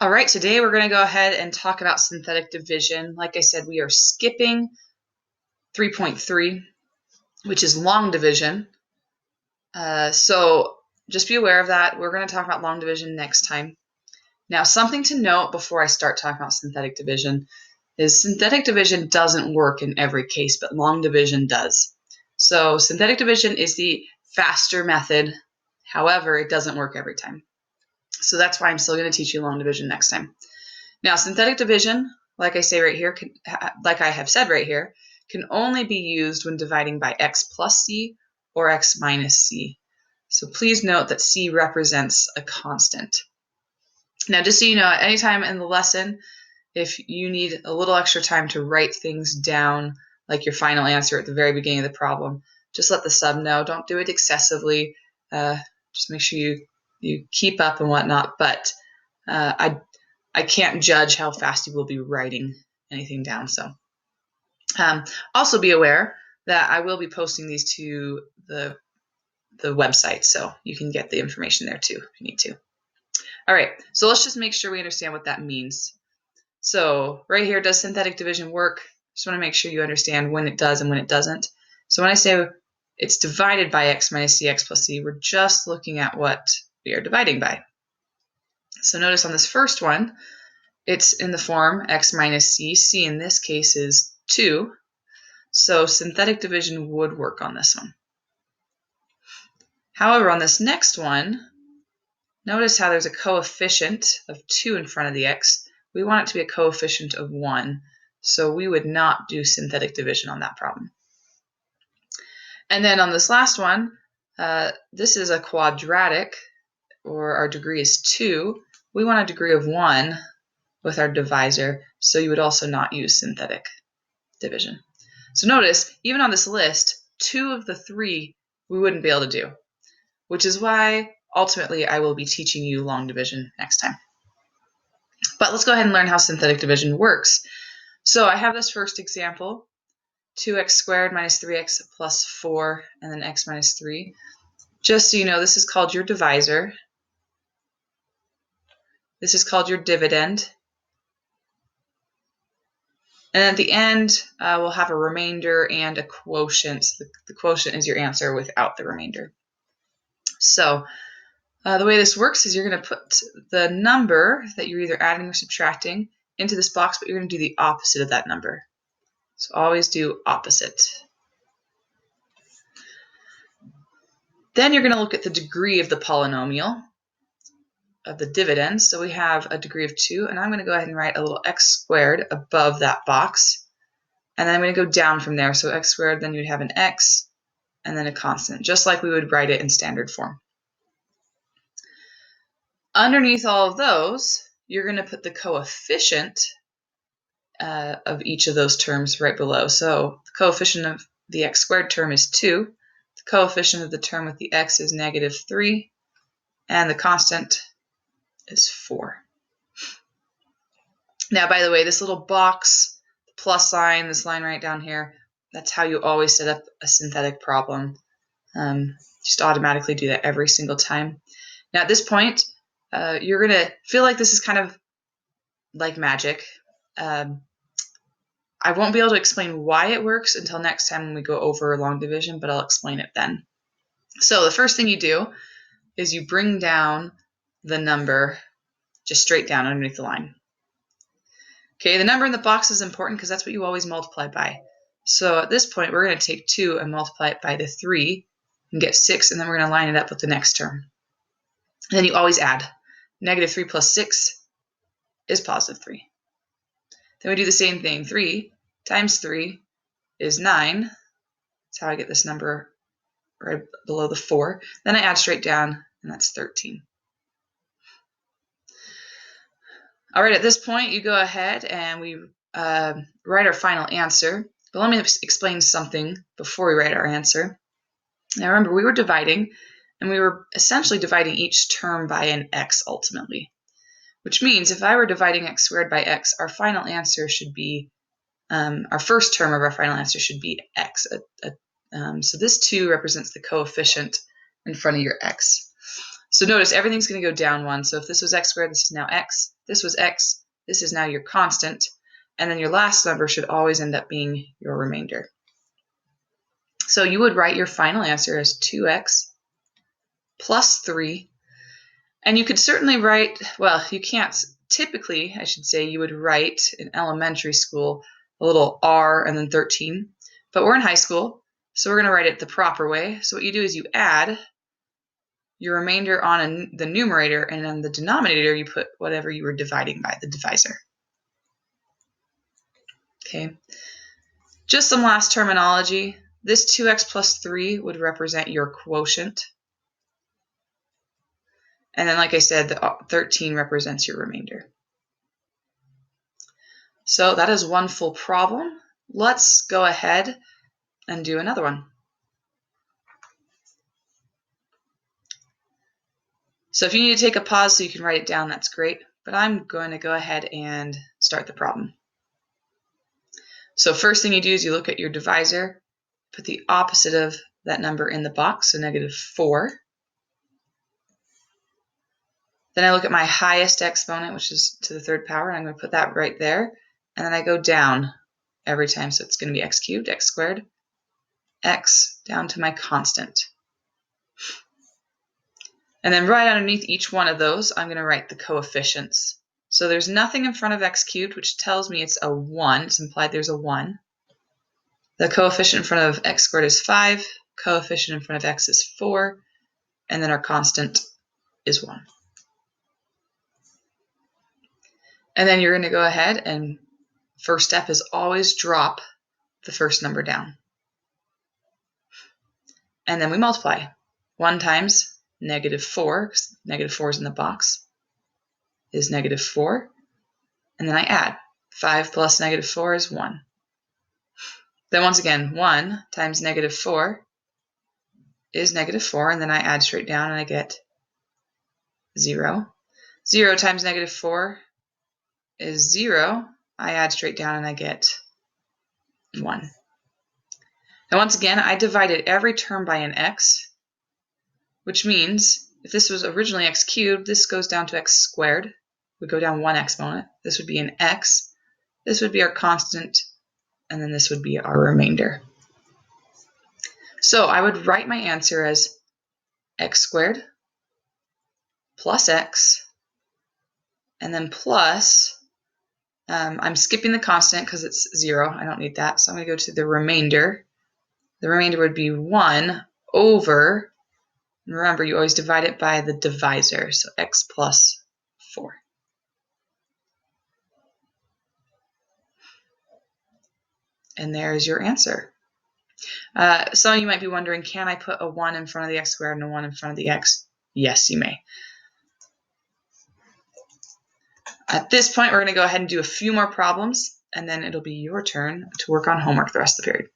All right, today we're going to go ahead and talk about synthetic division. Like I said, we are skipping 3.3, which is long division. So just be aware of that. We're going to talk about long division next time. Now, something to note before I start talking about synthetic division is synthetic division doesn't work in every case, but long division does. So synthetic division is the faster method. However, it doesn't work every time. So that's why I'm still going to teach you long division next time. Now, synthetic division, like I say right here, like I have said right here, can only be used when dividing by x plus c or x minus c. So please note that c represents a constant. Now, just so you know, at any time in the lesson, if you need a little extra time to write things down, like your final answer at the very beginning of the problem, just let the sub know. Don't do it excessively. Just make sure you keep up and whatnot. But I can't judge how fast you will be writing anything down. So also be aware that I will be posting these to the website, so you can get the information there too if you need to. All right, so let's just make sure we understand what that means. So right here, does synthetic division work? Just want to make sure you understand when it does and when it doesn't. So when I say it's divided by x minus c, x plus c, we're just looking at what we are dividing by. So notice on this first one, it's in the form x minus c. C in this case is 2. So synthetic division would work on this one. However, on this next one, notice how there's a coefficient of 2 in front of the x. We want it to be a coefficient of 1. So we would not do synthetic division on that problem. And then on this last one, this is a quadratic, or our degree is 2. We want a degree of 1 with our divisor, so you would also not use synthetic division. So notice, even on this list, 2 of the 3 we wouldn't be able to do, which is why ultimately I will be teaching you long division next time. But let's go ahead and learn how synthetic division works. So I have this first example, 2x squared minus 3x plus 4, and then x minus 3. Just so you know, this is called your divisor. This is called your dividend. And at the end, we'll have a remainder and a quotient. The quotient is your answer without the remainder. So the way this works is you're going to put the number that you're either adding or subtracting into this box, but you're going to do the opposite of that number. So always do opposite. Then you're going to look at the degree of the polynomial, of the dividend. So we have a degree of 2, and I'm going to go ahead and write a little x squared above that box. And then I'm going to go down from there. So x squared, then you'd have an x, and then a constant, just like we would write it in standard form. Underneath all of those, you're going to put the coefficient of each of those terms right below. So the coefficient of the x squared term is 2. The coefficient of the term with the x is negative 3. And the constant is 4. Now, by the way, this little box, the plus sign, this line right down here, that's how you always set up a synthetic problem. Just automatically do that every single time. Now, at this point, you're going to feel like this is kind of like magic. I won't be able to explain why it works until next time when we go over long division, but I'll explain it then. So the first thing you do is you bring down the number just straight down underneath the line. Okay, the number in the box is important because that's what you always multiply by. So at this point, we're going to take 2 and multiply it by the 3 and get 6, and then we're going to line it up with the next term. And then you always add. Negative 3 plus 6 is positive 3. Then we do the same thing. 3 times 3 is 9. That's how I get this number right below the 4. Then I add straight down, and that's 13. All right, at this point, you go ahead and we write our final answer. But let me explain something before we write our answer. Now remember, we were dividing, and we were essentially dividing each term by an x ultimately, which means if I were dividing x squared by x, our final answer should be, our first term of our final answer should be x. So this 2 represents the coefficient in front of your x. So notice everything's going to go down 1. So if this was x squared, this is now x. This was x. This is now your constant. And then your last number should always end up being your remainder. So you would write your final answer as 2x plus 3. And you could certainly write, well, you can't, typically, I should say, you would write in elementary school a little r and then 13. But we're in high school, so we're going to write it the proper way. So what you do is you add your remainder on the numerator, and on the denominator you put whatever you were dividing by, the divisor. Okay. Just some last terminology. This 2x plus 3 would represent your quotient. And then, like I said, the 13 represents your remainder. So that is one full problem. Let's go ahead and do another one. So if you need to take a pause so you can write it down, that's great. But I'm going to go ahead and start the problem. So first thing you do is you look at your divisor, put the opposite of that number in the box, so -4. Then I look at my highest exponent, which is to the 3rd power, and I'm going to put that right there. And then I go down every time, so it's going to be x cubed, x squared, x down to my constant. And then right underneath each one of those, I'm going to write the coefficients. So there's nothing in front of x cubed, which tells me it's a 1. It's implied there's a 1. The coefficient in front of x squared is 5. Coefficient in front of x is 4. And then our constant is 1. And then you're going to go ahead and first step is always drop the first number down. And then we multiply. 1 times -4, because -4 is in the box, is -4. And then I add. 5 plus -4 is 1. Then once again, 1 times -4 is -4, and then I add straight down and I get 0. 0 times -4 is 0. I add straight down and I get 1. And once again, I divided every term by an x, which means if this was originally x cubed, this goes down to x squared. We go down 1 exponent. This would be an x. This would be our constant, and then this would be our remainder. So I would write my answer as x squared plus x, and then plus, I'm skipping the constant because it's 0. I don't need that. So I'm going to go to the remainder. The remainder would be 1 over, and remember, you always divide it by the divisor, so x plus 4. And there's your answer. Some of you might be wondering, can I put a 1 in front of the x squared and a 1 in front of the x? Yes, you may. At this point, we're going to go ahead and do a few more problems, and then it'll be your turn to work on homework the rest of the period.